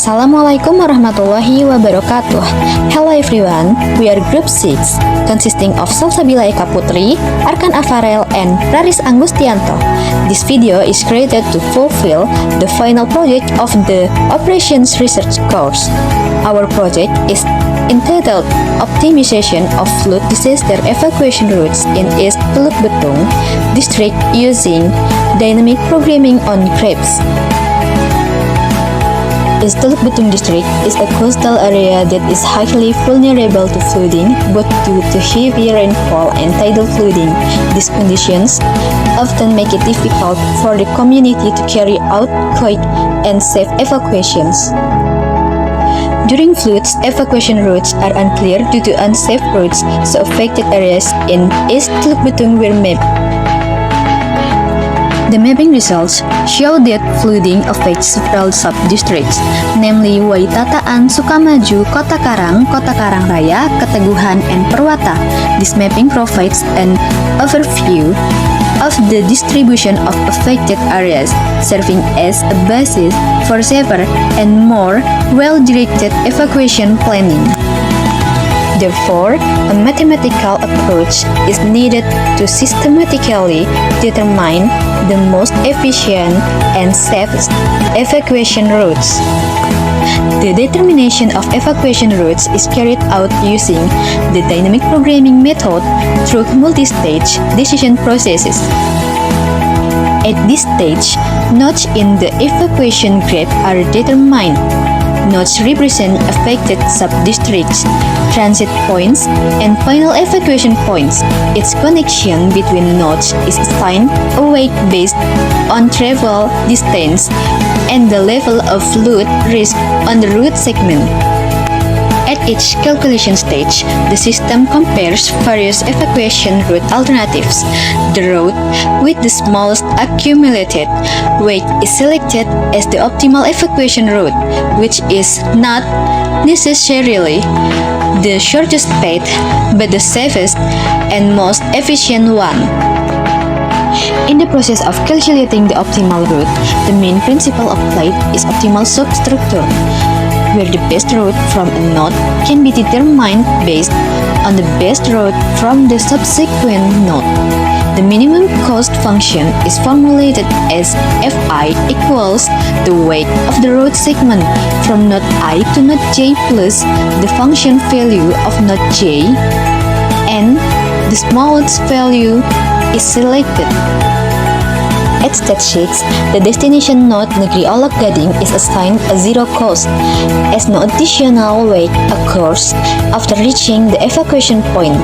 Assalamualaikum warahmatullahi wabarakatuh. Hello everyone, we are Group 6, consisting of Salsabila Eka Putri, Arkan Afarel, and Raris Angustianto. This video is created to fulfill the final project of the Operations Research course. Our project is entitled Optimization of Flood Disaster Evacuation Routes in East Teluk Betung District using Dynamic Programming on Crepes. East Teluk Betung District is a coastal area that is highly vulnerable to flooding, both due to heavy rainfall and tidal flooding. These conditions often make it difficult for the community to carry out quick and safe evacuations. During floods, evacuation routes are unclear due to unsafe routes, so affected areas in East Teluk Betung were mapped. The mapping results show that flooding affects several sub-districts, namely Waitataan, Sukamaju, Kota Karang Raya, Keteguhan, and Perwata. This mapping provides an overview of the distribution of affected areas, serving as a basis for safer and more well-directed evacuation planning. Therefore, a mathematical approach is needed to systematically determine the most efficient and safest evacuation routes. The determination of evacuation routes is carried out using the dynamic programming method through multi-stage decision processes. At this stage, nodes in the evacuation grid are determined. Nodes represent affected sub-districts, transit points, and final evacuation points. Its connection between nodes is assigned a weight based on travel distance and the level of flood risk on the route segment. At each calculation stage, the system compares various evacuation route alternatives. The route with the smallest accumulated weight is selected as the optimal evacuation route, which is not necessarily the shortest path, but the safest and most efficient one. In the process of calculating the optimal route, the main principle applied is optimal substructure, where the best route from a node can be determined based on the best route from the subsequent node. The minimum cost function is formulated as Fi equals the weight of the route segment from node I to node J plus the function value of node J, and the smallest value is selected. At stage 6, the destination node Negeri Olok Gading is assigned a zero cost, as no additional weight occurs after reaching the evacuation point.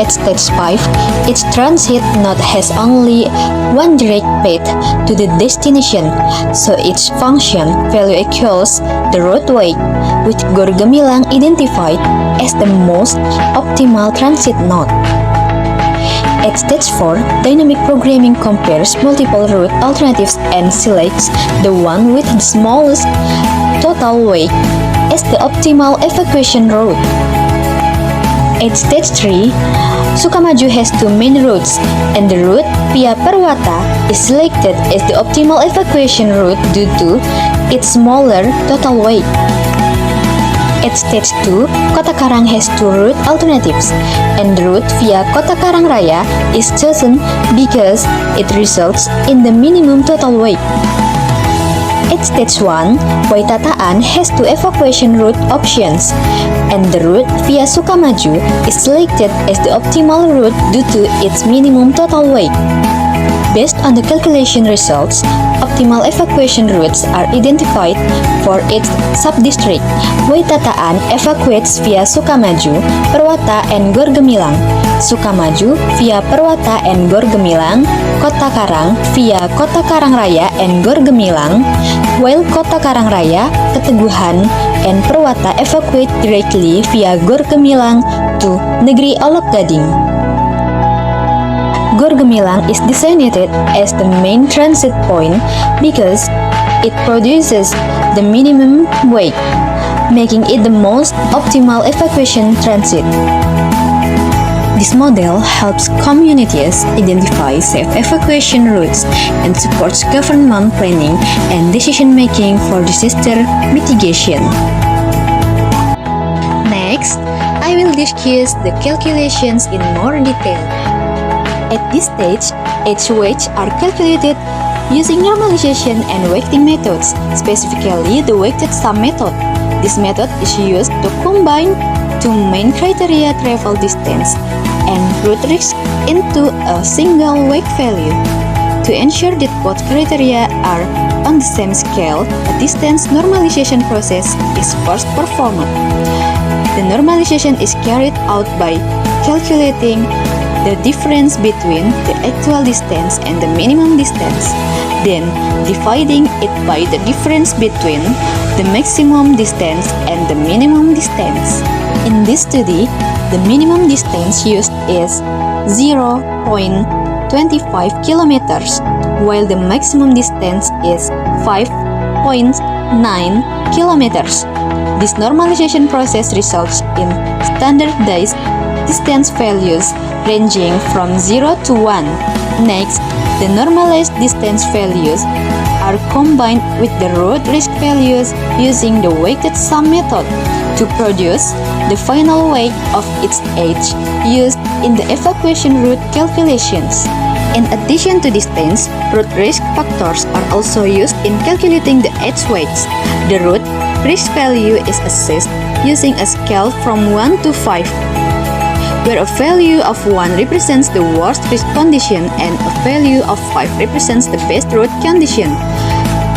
At stage 5, each transit node has only one direct path to the destination, so each function value equals the route weight, with Gor Gemilang identified as the most optimal transit node. At stage 4, dynamic programming compares multiple route alternatives and selects the one with the smallest total weight as the optimal evacuation route. At stage 3, Sukamaju has two main routes, and the route via Perwata is selected as the optimal evacuation route due to its smaller total weight. At stage 2, Kota Karang has two route alternatives, and the route via Kota Karang Raya is chosen because it results in the minimum total weight. At stage 1, Waitataan has two evacuation route options, and the route via Sukamaju is selected as the optimal route due to its minimum total weight. Based on the calculation results, optimal evacuation routes are identified for each sub-district. Waitataan evacuates via Sukamaju, Perwata, and Gor Gemilang. Sukamaju via Perwata and Gor Gemilang. Kota Karang via Kota Karang Raya and Gor Gemilang, while Kota Karang Raya, Keteguhan, and Perwata evacuate directly via Gor Gemilang to Negeri Olok Gading. Gor Gemilang is designated as the main transit point because it produces the minimum weight, making it the most optimal evacuation transit. This model helps communities identify safe evacuation routes and supports government planning and decision-making for disaster mitigation. Next, I will discuss the calculations in more detail. At this stage, each weights are calculated using normalization and weighting methods, specifically the weighted sum method. This method is used to combine two main criteria, travel distance and route risk, into a single weight value. To ensure that both criteria are on the same scale, a distance normalization process is first performed. The normalization is carried out by calculating the difference between the actual distance and the minimum distance, then dividing it by the difference between the maximum distance and the minimum distance. In this study, the minimum distance used is 0.25 kilometers, while the maximum distance is 5.9 kilometers. This normalization process results in standardized distance values ranging from 0 to 1. Next, the normalized distance values are combined with the route risk values using the weighted sum method to produce the final weight of each edge used in the evacuation route calculations. In addition to distance, route risk factors are also used in calculating the edge weights. The route risk value is assessed using a scale from 1 to 5, where a value of 1 represents the worst risk condition and a value of 5 represents the best route condition.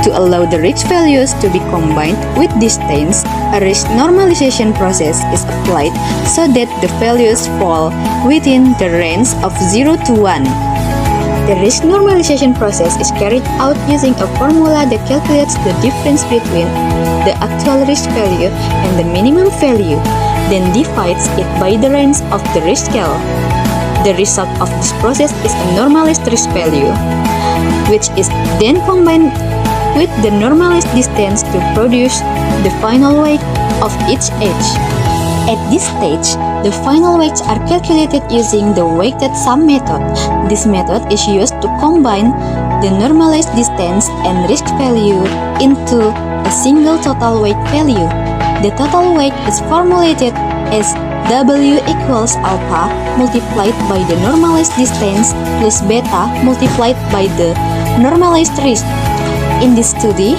To allow the risk values to be combined with distance, a risk normalization process is applied so that the values fall within the range of 0 to 1. The risk normalization process is carried out using a formula that calculates the difference between the actual risk value and the minimum value, then divides it by the range of the risk scale. The result of this process is a normalized risk value, which is then combined with the normalized distance to produce the final weight of each edge. At this stage, the final weights are calculated using the weighted sum method. This method is used to combine the normalized distance and risk value into a single total weight value. The total weight is formulated as W equals alpha multiplied by the normalized distance plus beta multiplied by the normalized risk. In this study,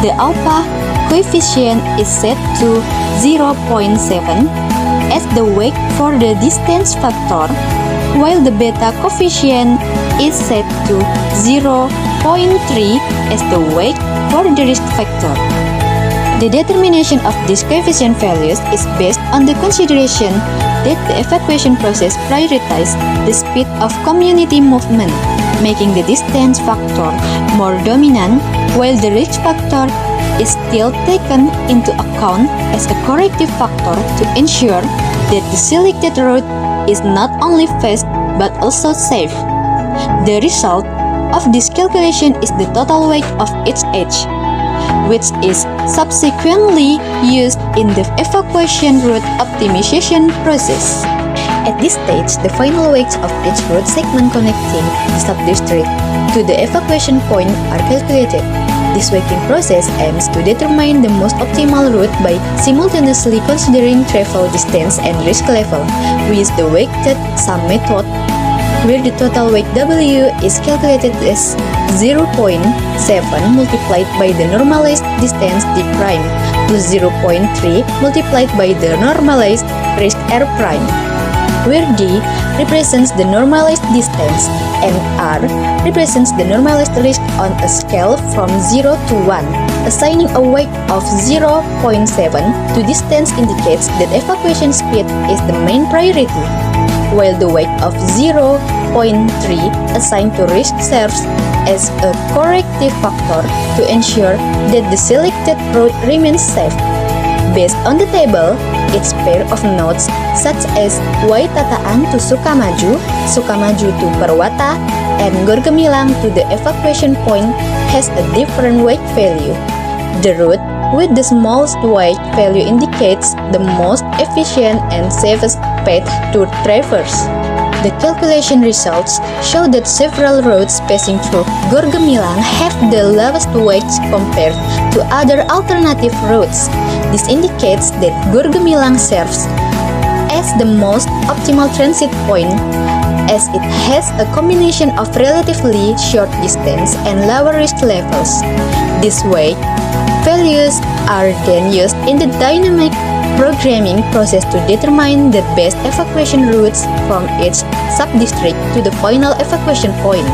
the alpha coefficient is set to 0.7 as the weight for the distance factor, while the beta coefficient is set to 0.3 as the weight for the risk factor. The determination of these coefficient values is based on the consideration that the evacuation process prioritizes the speed of community movement, making the distance factor more dominant, while the risk factor is still taken into account as a corrective factor to ensure that the selected route is not only fast but also safe. The result of this calculation is the total weight of each edge, which is subsequently used in the evacuation route optimization process. At this stage, the final weights of each route segment connecting the sub-district to the evacuation point are calculated. This weighting process aims to determine the most optimal route by simultaneously considering travel distance and risk level. We use the weighted sum method, where the total weight W is calculated as 0.7 multiplied by the normalized distance d prime plus 0.3 multiplied by the normalized risk r prime, where d represents the normalized distance and r represents the normalized risk on a scale from 0 to 1. Assigning a weight of 0.7 to distance indicates that evacuation speed is the main priority, while the weight of 0.3 assigned to risk serves as a corrective factor to ensure that the selected route remains safe. Based on the table, each pair of nodes such as Waitataan to Sukamaju, Sukamaju to Perwata, and Gorgemilang to the evacuation point has a different weight value. The route with the smallest weight value indicates the most efficient and safest path to traverse. The calculation results show that several roads passing through Gorgemilang have the lowest weights compared to other alternative routes. This indicates that Gorgemilang serves as the most optimal transit point, as it has a combination of relatively short distance and lower risk levels. This way, values are then used in the dynamic programming process to determine the best evacuation routes from each sub-district to the final evacuation point.